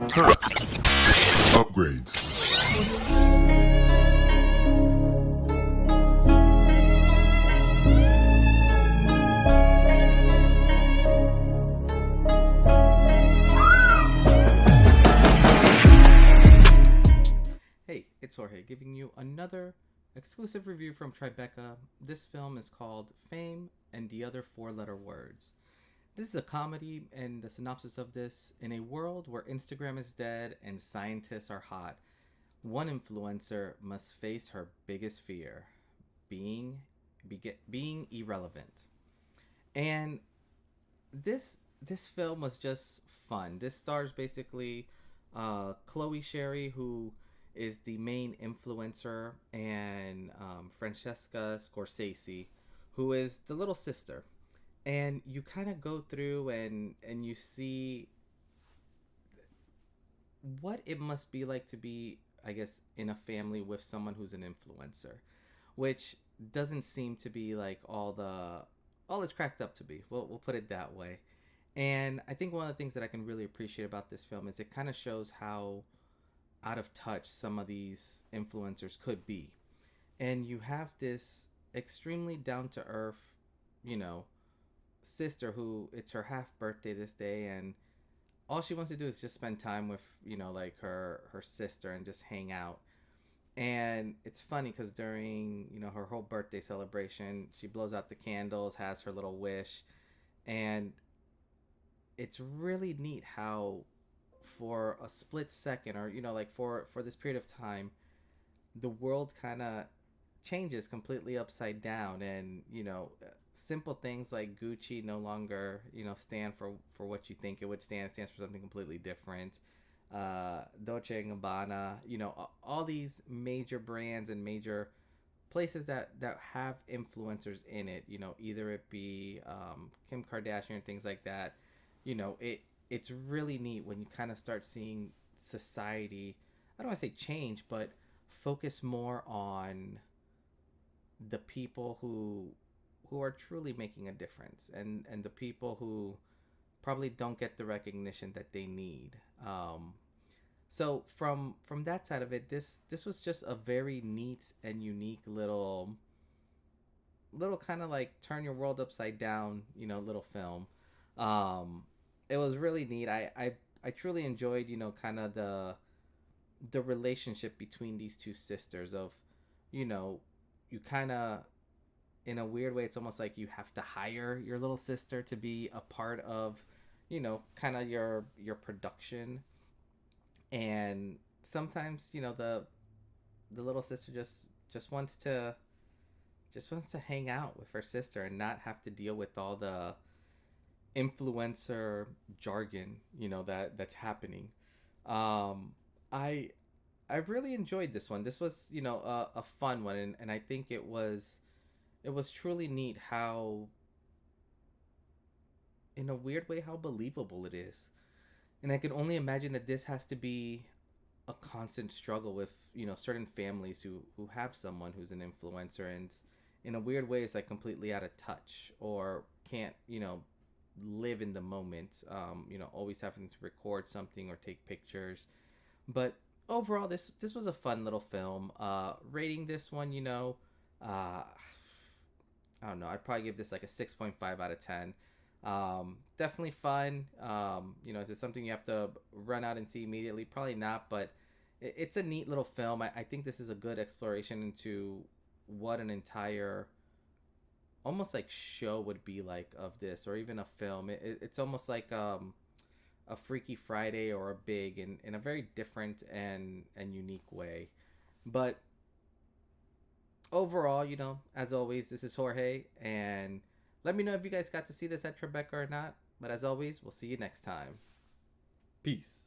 Upgrades. Hey, it's Jorge giving you another exclusive review from Tribeca. This film is called Fame and the Other Four-Letter Words. This is a comedy, and the synopsis of this: in a world where Instagram is dead and scientists are hot, one influencer must face her biggest fear: being irrelevant. And this film was just fun. This stars basically Chloe Sherry, who is the main influencer, and Francesca Scorsese, who is the little sister. And you kind of go through and you see what it must be like to be, I guess, in a family with someone who's an influencer, which doesn't seem to be like all it's cracked up to be. We'll put it that way. And I think one of the things that I can really appreciate about this film is it kind of shows how out of touch some of these influencers could be. And you have this extremely down to earth, sister who it's her half birthday this day, and all she wants to do is just spend time with, like her sister and just hang out. And it's funny because during, her whole birthday celebration, she blows out the candles, has her little wish, and it's really neat how for a split second, or like for this period of time, the world kind of changes completely upside down. And simple things like Gucci no longer stand for what you think it would stand. It stands for something completely different. Dolce and Gabbana, all these major brands and major places that have influencers in it, either it be Kim Kardashian or things like that. It's really neat when you kind of start seeing society, I don't want to say change, but focus more on the people who are truly making a difference, and the people who probably don't get the recognition that they need. So from that side of it, this was just a very neat and unique little kind of like turn your world upside down, little film. It was really neat. I truly enjoyed, kind of the relationship between these two sisters of, you kind of, in a weird way, it's almost like you have to hire your little sister to be a part of, kind of your production. And sometimes, the little sister just wants to hang out with her sister and not have to deal with all the influencer jargon, that's happening. I really enjoyed this one. This was, a fun one, and I think it was truly neat how, in a weird way, how believable it is. And I can only imagine that this has to be a constant struggle with, certain families who have someone who's an influencer, and in a weird way it's like completely out of touch, or can't, live in the moment, always having to record something or take pictures. But overall, this was a fun little film. Rating this one, I don't know, I'd probably give this like a 6.5 out of 10. Definitely fun. Is it something you have to run out and see immediately? Probably not, but it's a neat little film. I think this is a good exploration into what an entire, almost like, show would be like of this, or even a film. It's almost like a Freaky Friday or a Big, in a very different and unique way. But overall, as always, this is Jorge, and let me know if you guys got to see this at Tribeca or not. But as always, we'll see you next time. Peace.